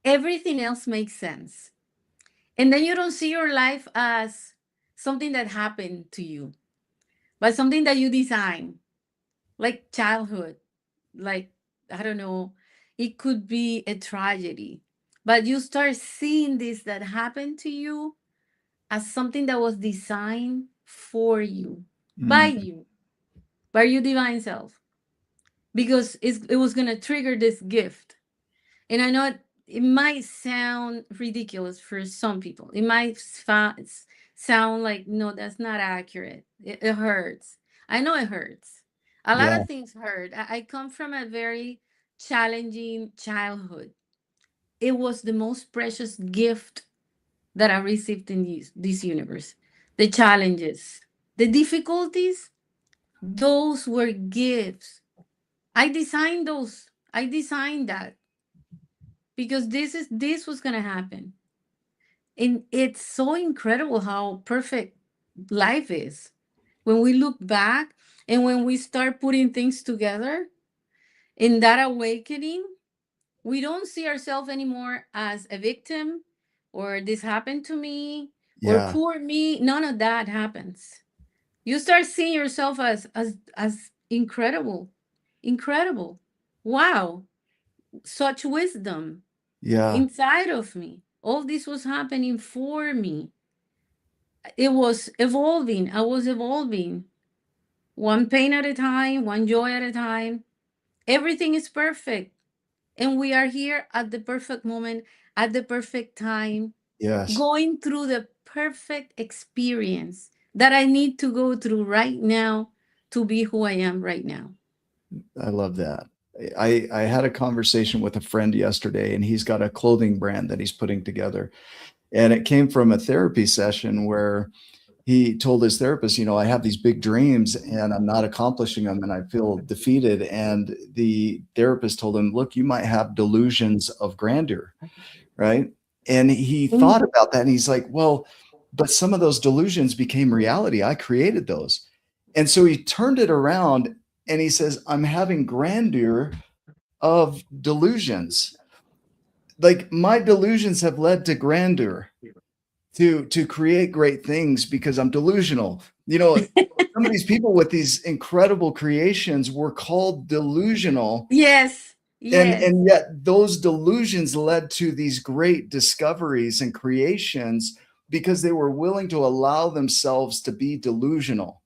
everything else makes sense. And then you don't see your life as something that happened to you, but something that you design, like childhood, like, I don't know, it could be a tragedy. But you start seeing this that happened to you as something that was designed for you, mm. by your divine self, because it was going to trigger this gift. And I know it might sound ridiculous for some people. It might sound like, no, that's not accurate. It hurts. I know it hurts. A lot Yeah. of things hurt. I come from a very challenging childhood. It was the most precious gift that I received in this universe. The challenges, the difficulties, those were gifts. I designed those. I designed that because this was gonna happen. And it's so incredible how perfect life is. When we look back and when we start putting things together in that awakening, we don't see ourselves anymore as a victim or this happened to me or Yeah. poor me. None of that happens. You start seeing yourself as incredible, incredible. wow, such wisdom Yeah. inside of me. All this was happening for me. It was evolving. I was evolving one pain at a time, one joy at a time. Everything is perfect. And we are here at the perfect moment, at the perfect time, Yes. going through the perfect experience that I need to go through right now to be who I am right now. I love that. I had a conversation with a friend yesterday, and he's got a clothing brand that he's putting together. And it came from a therapy session where he told his therapist, you know, I have these big dreams and I'm not accomplishing them and I feel defeated. And the therapist told him, look, you might have delusions of grandeur, right? And he thought Mm. about that and he's like, well, but some of those delusions became reality. I created those. And so he turned it around and he says, I'm having grandeur of delusions. Like my delusions have led to grandeur, to create great things because I'm delusional. You know, some of these people with these incredible creations were called delusional, Yes, yes, and yet those delusions led to these great discoveries and creations because they were willing to allow themselves to be delusional,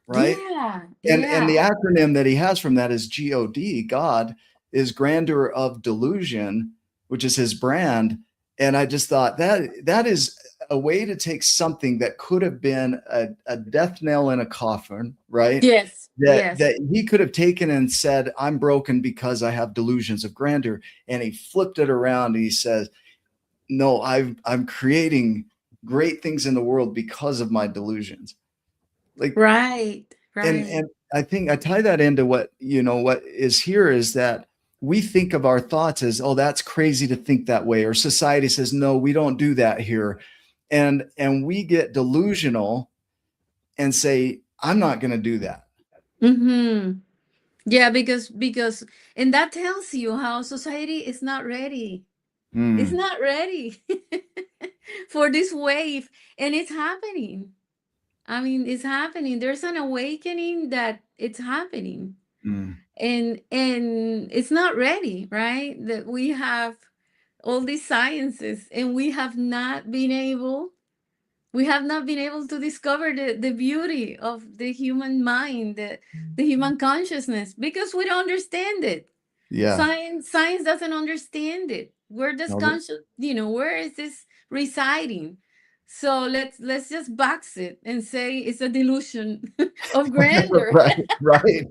right? yeah, And the yeah, acronym that he has from that is God. God is grandeur of delusion, which is his brand. And I just thought that is a way to take something that could have been a death nail in a coffin, right? yes, yes, That he could have taken and said, I'm broken because I have delusions of grandeur. And he flipped it around and he says, no, I'm creating great things in the world because of my delusions. Like, right, right. and I think I tie that into what, you know, what is here is that we think of our thoughts as, oh, that's crazy to think that way, or society says no, we don't do that here, and we get delusional and say, I'm not going to do that. Mm-hmm. Yeah, because and that tells you how society is not ready. It's Mm, not ready for this wave, and it's happening. I mean, it's happening. There's an awakening that it's happening. mm, And it's not ready, right? That we have all these sciences and we have not been able to discover the beauty of the human mind, the human consciousness, because we don't understand it. yeah. Science doesn't understand it. Where does No, that- conscious, where is this residing? So let's just box it and say it's a delusion of grandeur. right, right,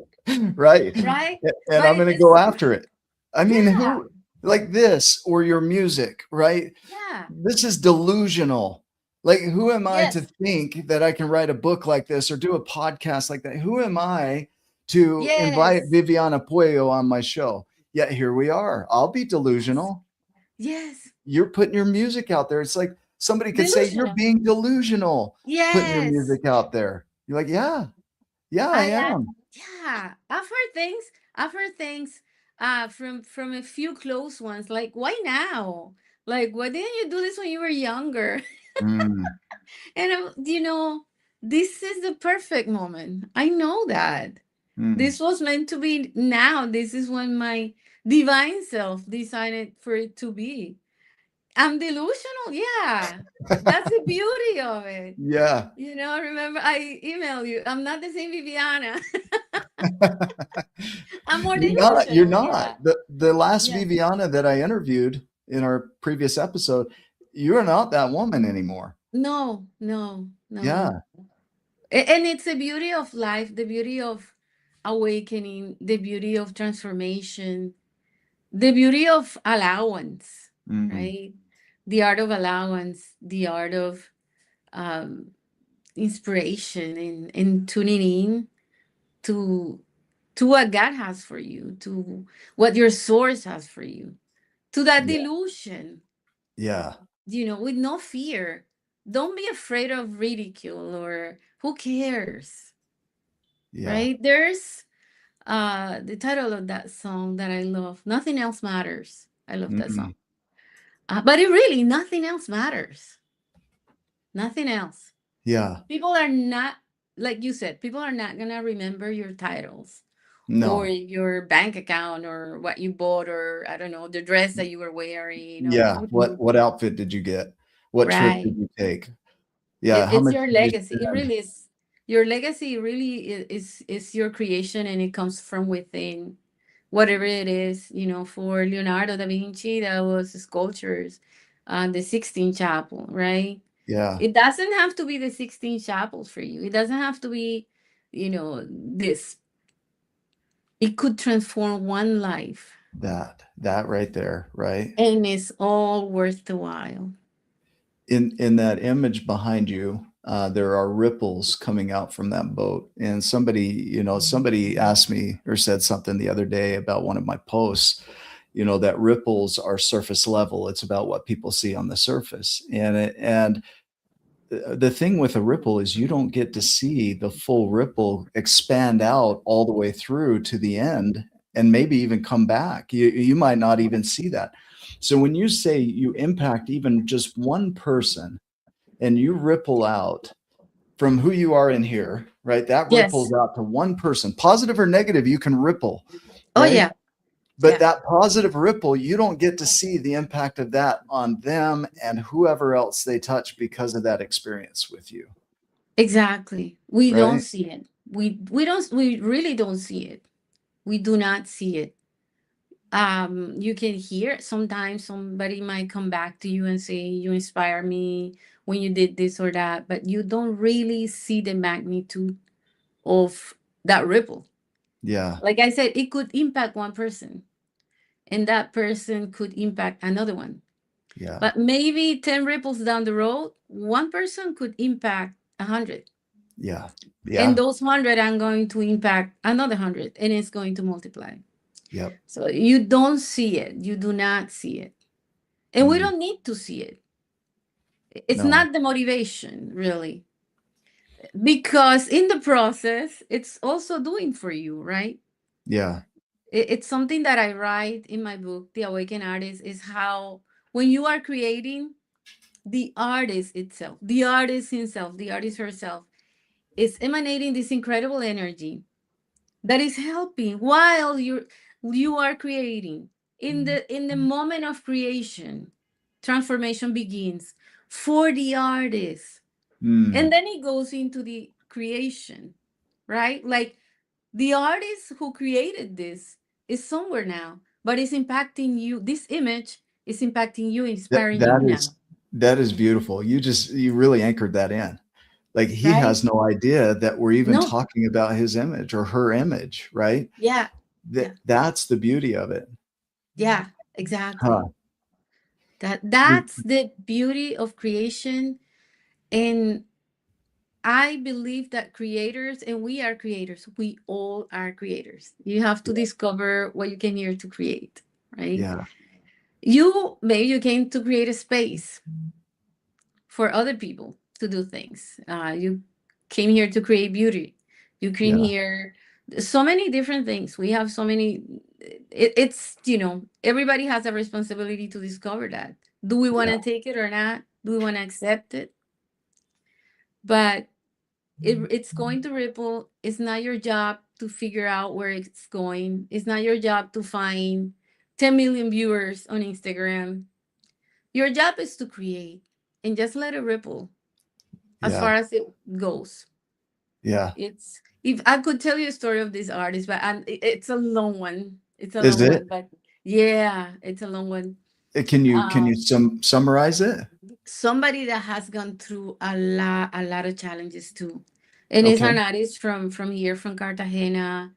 right. Right? And But I'm it going to go is, after it. I mean, yeah, who like this or your music, right? yeah, This is delusional. Like, who am I to yes, think that I can write a book like this or do a podcast like that? Who am I to invite yes, Viviana Puello on my show? Yet here we are. I'll be yes, delusional. yes, You're putting your music out there. It's like somebody could say, you're delusional. being delusional putting your Yes, music out there. You're like, yeah, yeah, I I am. yeah, I've heard things. I've heard things from a few close ones. Like, why now? Like, why didn't you do this when you were younger? Mm, And this is the perfect moment. I know that. mm. This was meant to be now. This is when my divine self decided for it to be. I'm delusional. Yeah. That's the beauty of it. Yeah. Remember I emailed you. I'm not the same Viviana. I'm more You're not. You're delusional. not. Yeah. The last Yeah. Viviana that I interviewed in our previous episode, you're not that woman anymore. No, no, no. Yeah. And it's the beauty of life, the beauty of awakening, the beauty of transformation, the beauty of allowance, Mm, right? The art of allowance, the art of um, inspiration and tuning in to what God has for you, to what your source has for you, to that yeah. delusion, Yeah. with no fear. Don't be afraid of ridicule or who cares, Yeah. right? There's the title of that song that I love, Nothing Else Matters. I love that song. Mm, But it really, nothing else matters. Nothing else. yeah. People are not, like you said, people are not going to remember your titles or No. your bank account or what you bought, or I don't know, the dress that you were wearing or Yeah. something. What outfit did you get? What trip did Right. you take? Yeah. How It's much your did you legacy. It spend? really is. Your legacy really is your creation, and it comes from within. Whatever it is, for Leonardo da Vinci, that was sculptures, the Sixtine Chapel, right? Yeah. It doesn't have to be the 16 chapels for you. It doesn't have to be, this. It could transform one life, That right there, right? and it's all worth the while. In that image behind you, there are ripples coming out from that boat. And somebody asked me or said something the other day about one of my posts, that ripples are surface level. It's about what people see on the surface. And the thing with a ripple is you don't get to see the full ripple expand out all the way through to the end and maybe even come back. You might not even see that. So when you say you impact even just one person and you ripple out from who you are in here, right? That Yes. ripples out to one person, positive or negative, you can ripple, Oh, right? yeah. But Yeah. that positive ripple, you don't get to see the impact of that on them and whoever else they touch because of that experience with you, Exactly. We don't right? see it. We really don't see it. We do not see it. You can hear sometimes somebody might come back to you and say you inspire me when you did this or that, but you don't really see the magnitude of that ripple. Yeah, Like I said, it could impact one person, and that person could impact another one. yeah, But maybe 10 ripples down the road, one person could impact 100. yeah, And yeah, those 100 are going to impact another 100, and it's going to multiply. yep, So you don't see it. You do not see it. And we mm, don't need to see it. It's no, not the motivation, really, because in the process, it's also doing for you, right? yeah, It's something that I write in my book, The Awakened Artist, is how when you are creating, the artist itself, the artist himself, the artist herself, is emanating this incredible energy that is helping while you are creating. In the moment of creation, transformation begins for the artist, and mm, then it goes into the creation, right? Like the artist who created this is somewhere now, but it's impacting you. This image is impacting you, that inspiring you that now, is that is beautiful. You really anchored that in. Like he right? has no idea that we're even No. talking about his image or her image, right? Yeah. That Yeah. that's the beauty of it. Yeah. Huh. Exactly. That The- that's the beauty of creation. And I believe that creators, and we are creators, we all are creators. You have to discover what you came here to create, right? Yeah, Maybe you came to create a space for other people to do things. You came here to create beauty. You came yeah, here, so many different things. We have so many. It's, everybody has a responsibility to discover that. Do we want yeah, to take it or not? Do we want to accept it? But it's going to ripple. It's not your job to figure out where it's going. It's not your job to find 10 million viewers on Instagram. Your job is to create and just let it ripple as yeah, far as it goes. yeah. It's if I could tell you a story of this artist, but it's a long one. It's a Is long it? one, but yeah, it's a long one. Can you Um, summarize it? Somebody that has gone through a lot of challenges too, and is Okay, an artist from here, from Cartagena.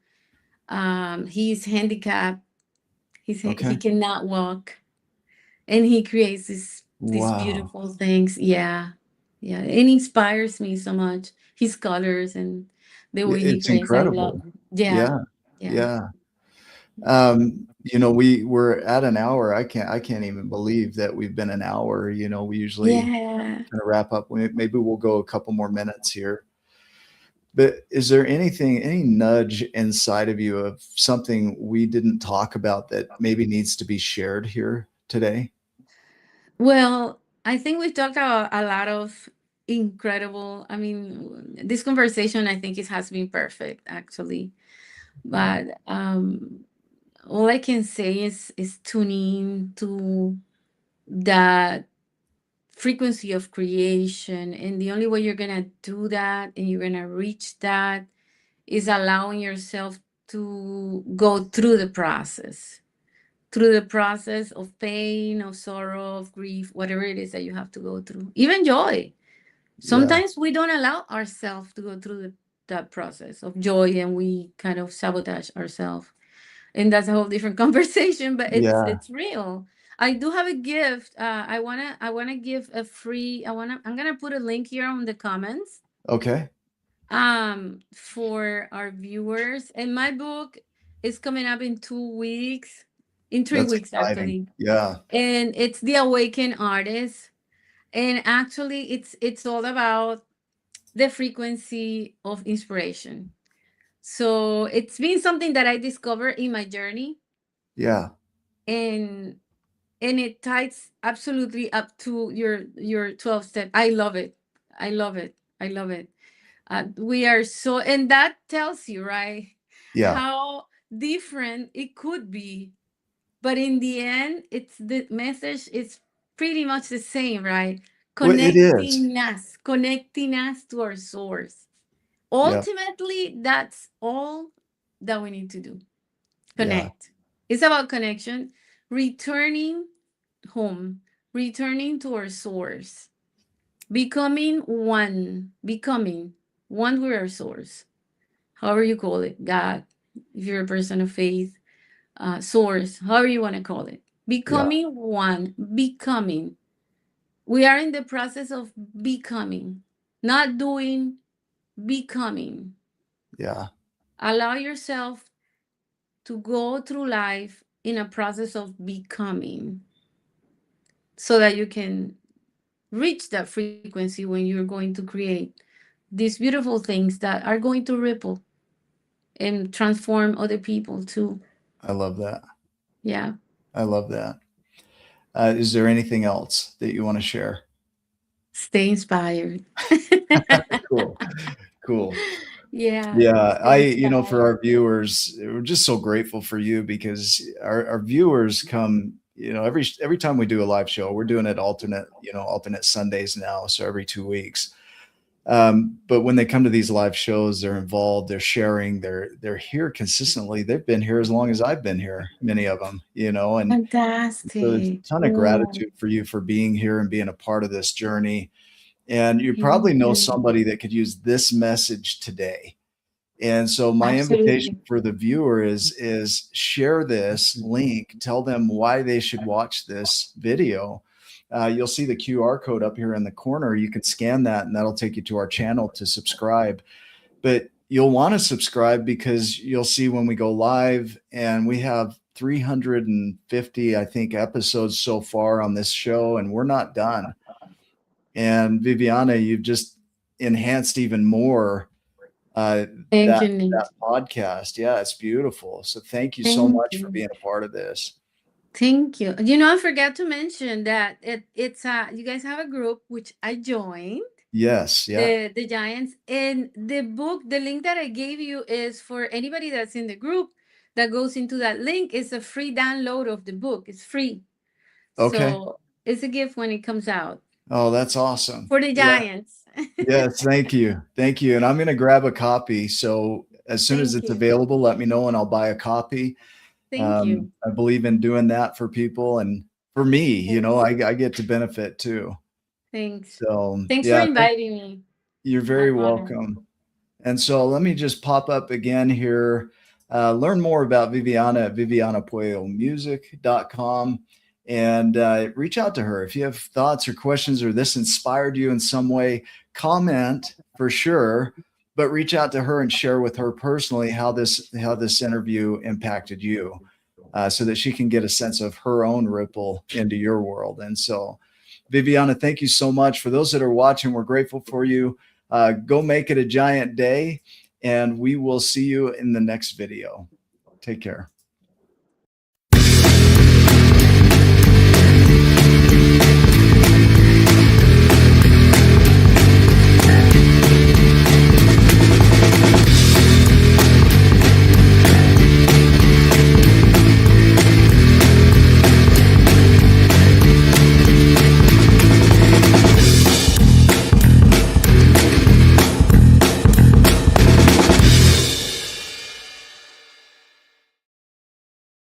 He's handicapped. He okay. cannot walk, and he creates these Wow. beautiful things. Yeah, yeah, it inspires me so much. His colors and the way he It's creates, I love. incredible. Yeah, Yeah, yeah, yeah. yeah, We're at an hour. I can't even believe that we've been an hour. We usually yeah. kind of wrap up. Maybe we'll go a couple more minutes here. But is there any nudge inside of you of something we didn't talk about that maybe needs to be shared here today? Well, I think we've talked about a lot of incredible. I mean, this conversation, I think it has been perfect, actually. But all I can say is tuning to that frequency of creation. And the only way you're gonna do that and you're gonna reach that is allowing yourself to go through the process of pain, of sorrow, of grief, whatever it is that you have to go through, even joy. Yeah. Sometimes we don't allow ourselves to go through that process of joy, and we kind of sabotage ourselves, and that's a whole different conversation, but Yeah. it's real. I do have a gift. I wanna give a free. I'm gonna put a link here on the comments Okay. for our viewers. And my book is coming up in 2 weeks, in three That's weeks exciting. actually. Yeah. And it's The Awakened Artist. And actually it's all about the frequency of inspiration. So it's been something that I discovered in my journey, Yeah. and it ties absolutely up to your 12 step. I love it. I love it. I love it. We are so, and that tells you, right, Yeah. how different it could be. But in the end, it's the message is pretty much the same, right? Well, it is. Connecting us to our source. Yeah. Ultimately, that's all that we need to do. Yeah. Connect. It's about connection, returning home, returning to our source, becoming one with our source, however you call it, God, if you're a person of faith, source, however you want to call it. Yeah. Becoming one, becoming. We are in the process of becoming, not doing, becoming. Yeah. Allow yourself to go through life in a process of becoming so that you can reach that frequency when you're going to create these beautiful things that are going to ripple and transform other people too. I love that. Yeah. I love that. Is there anything else that you want to share? Stay inspired. Cool. Cool. Yeah. Yeah, Stay for inspired. our viewers, we're just so grateful for you because our viewers come, every time we do a live show, we're doing it alternate Sundays now, so every 2 weeks. But when they come to these live shows, they're involved, they're sharing, they're here consistently. They've been here as long as I've been here, many of them, and so there's Fantastic. a ton of Oh, gratitude for you for being here and being a part of this journey. And you thank probably know you. somebody that could use this message today. And so my invitation Absolutely. for the viewer is share this link, tell them why they should watch this video. You'll see the QR code up here in the corner. You can scan that and that'll take you to our channel to subscribe. But you'll want to subscribe because you'll see when we go live, and we have 350, I think, episodes so far on this show, and we're not done. And Viviana, you've just enhanced even more uh, Thank that you, Nick. that podcast. Yeah, it's beautiful. So thank you so Thank much for you. being a part of this. Thank you. You know, I forgot to mention that it's you guys have a group which I joined, Yes, yeah. the Giants, and the book, the link that I gave you is for anybody that's in the group that goes into that link. It's a free download of the book. It's free. Okay. So it's a gift when it comes out Oh, that's awesome. for the Yeah. Giants. Yes, thank you. Thank you. And I'm going to grab a copy. So as soon as Thank it's you. available, let me know and I'll buy a copy. Thank you. I believe in doing that for people and for me, Thanks. I get to benefit too. Thanks. So Thanks for yeah, inviting me. you're My very honor. welcome. And so let me just pop up again here. Learn more about Viviana at vivianapuellomusic.com and reach out to her. If you have thoughts or questions or this inspired you in some way, comment for sure, but reach out to her and share with her personally how this interview impacted you, so that she can get a sense of her own ripple into your world. And so, Viviana, thank you so much. For those that are watching, we're grateful for you. Go make it a giant day, and we will see you in the next video. Take care.